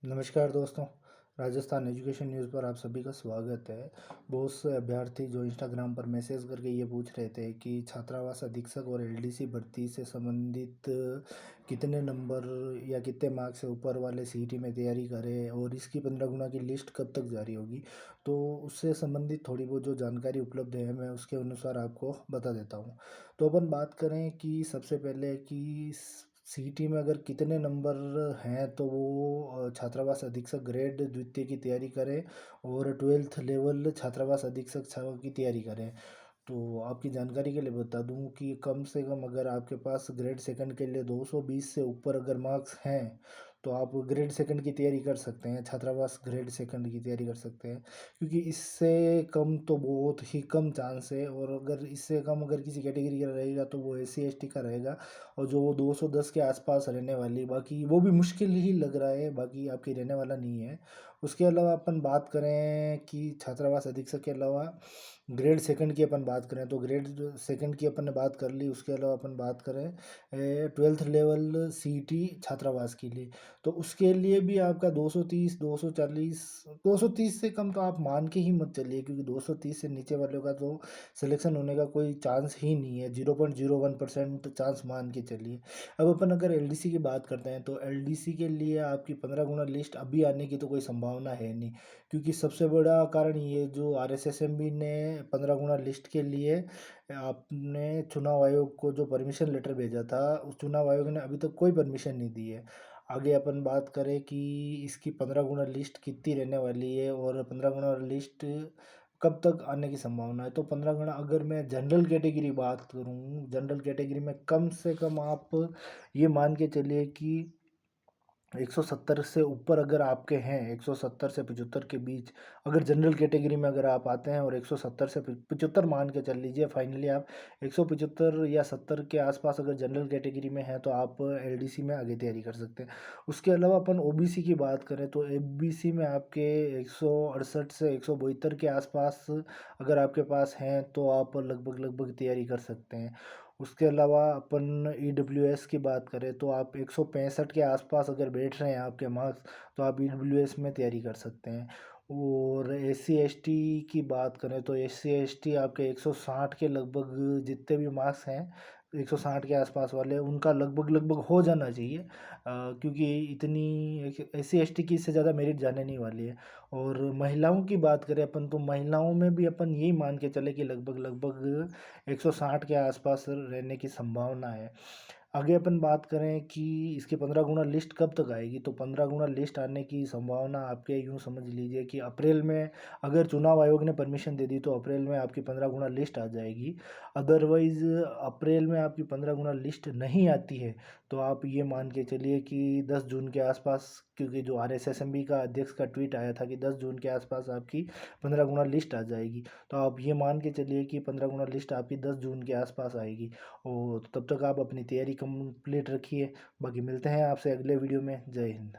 नमस्कार दोस्तों। Rajasthan education news पर आप सभी का स्वागत है। बहुत से अभ्यर्थी जो इंस्टाग्राम पर मैसेज करके ये पूछ रहे थे कि छात्रावास अधीक्षक और एलडीसी भर्ती से संबंधित कितने नंबर या कितने मार्क्स से ऊपर वाले सीईटी में तैयारी करें और इसकी 15 गुना की लिस्ट कब तक जारी होगी। तो उससे संबंधित थोड़ी बहुत जो जानकारी उपलब्ध है मैं उसके अनुसार आपको बता देता हूँ। तो अपन बात करें कि सबसे पहले कि सीईटी में अगर कितने नंबर हैं तो वो छात्रावास अधीक्षक ग्रेड द्वितीय की तैयारी करें और ट्वेल्थ लेवल छात्रावास अधीक्षक की तैयारी करें। तो आपकी जानकारी के लिए बता दूं कि कम से कम अगर आपके पास ग्रेड सेकंड के लिए 220 से ऊपर अगर मार्क्स हैं तो आप ग्रेड सेकंड की तैयारी कर सकते हैं, छात्रावास ग्रेड सेकंड की तैयारी कर सकते हैं। क्योंकि इससे कम तो बहुत ही कम चांस है, और अगर इससे कम अगर किसी कैटेगरी का रहेगा तो वो एस सी एस टी का रहेगा। और जो वो 210 के आसपास रहने वाली, बाकी वो भी मुश्किल ही लग रहा है, बाकी आपकी रहने वाला नहीं है। उसके अलावा अपन बात करें कि छात्रावास अधीक्षक के अलावा ग्रेड सेकंड की अपन बात करें तो ग्रेड सेकंड की अपन ने बात कर ली। उसके अलावा अपन बात करें ट्वेल्थ लेवल सीईटी छात्रावास के लिए, तो उसके लिए भी आपका 230 240 230 से कम तो आप मान के ही मत चलिए, क्योंकि 230 से नीचे वालों का तो सिलेक्शन होने का कोई चांस ही नहीं है। 0.01% चांस मान के चलिए। अब अपन अगर एलडीसी की बात करते हैं तो एलडीसी के लिए आपकी 15 गुना लिस्ट अभी आने की तो कोई संभावना है नहीं, क्योंकि सबसे बड़ा कारण ये जो आरएसएसएमबी ने 15 गुना लिस्ट के लिए आपने चुनाव आयोग को जो परमिशन लेटर भेजा था, उस चुनाव आयोग ने अभी तक कोई परमिशन नहीं दी है। आगे अपन बात करें कि इसकी 15 गुना लिस्ट कितनी रहने वाली है और 15 गुना लिस्ट कब तक आने की संभावना है। तो 15 गुना अगर मैं जनरल कैटेगरी बात करूँ, जनरल कैटेगरी में कम से कम आप ये मान के चलिए कि 170 से ऊपर अगर आपके हैं, 170 से 75 के बीच अगर जनरल कैटेगरी में अगर आप आते हैं, और 170 से 75 मान के चल लीजिए, फाइनली आप 175 या 70 के आसपास अगर जनरल कैटेगरी में हैं तो आप एलडीसी में आगे तैयारी कर सकते हैं। उसके अलावा अपन ओबीसी की बात करें तो ओबीसी में आपके 168 से 172 के आसपास अगर आपके पास हैं तो आप लगभग लगभग तैयारी कर सकते हैं। उसके अलावा अपन ईडब्ल्यूएस की बात करें तो आप 165 के आसपास अगर बैठ रहे हैं आपके मार्क्स, तो आप ईडब्ल्यूएस में तैयारी कर सकते हैं। और एस सी एस टी की बात करें तो एस सी एस टी आपके 160 के लगभग जितने भी मार्क्स हैं, 160 के आसपास वाले उनका लगभग लगभग हो जाना चाहिए, क्योंकि इतनी एस सी एस टी की इससे ज़्यादा मेरिट जाने नहीं वाली है। और महिलाओं की बात करें अपन तो महिलाओं में भी अपन यही मान के चले कि लगभग लगभग 160 के आसपास रहने की संभावना है। आगे अपन बात करें कि इसकी 15 गुना लिस्ट कब तक आएगी, तो 15 गुना लिस्ट आने की संभावना आपके यूँ समझ लीजिए कि अप्रैल में अगर चुनाव आयोग ने परमिशन दे दी तो अप्रैल में आपकी 15 गुना लिस्ट आ जाएगी। अदरवाइज़ अप्रैल में आपकी 15 गुना लिस्ट नहीं आती है तो आप ये मान के चलिए कि 10 जून के आसपास, क्योंकि जो आरएसएसएमबी का अध्यक्ष का ट्वीट आया था कि 10 जून के आसपास आपकी 15 गुना लिस्ट आ जाएगी, तो आप ये मान के चलिए कि 15 गुना लिस्ट आपकी 10 जून के आसपास आएगी। और तब तक आप अपनी तैयारी कंप्लीट रखिए। बाकी मिलते हैं आपसे अगले वीडियो में। जय हिंद।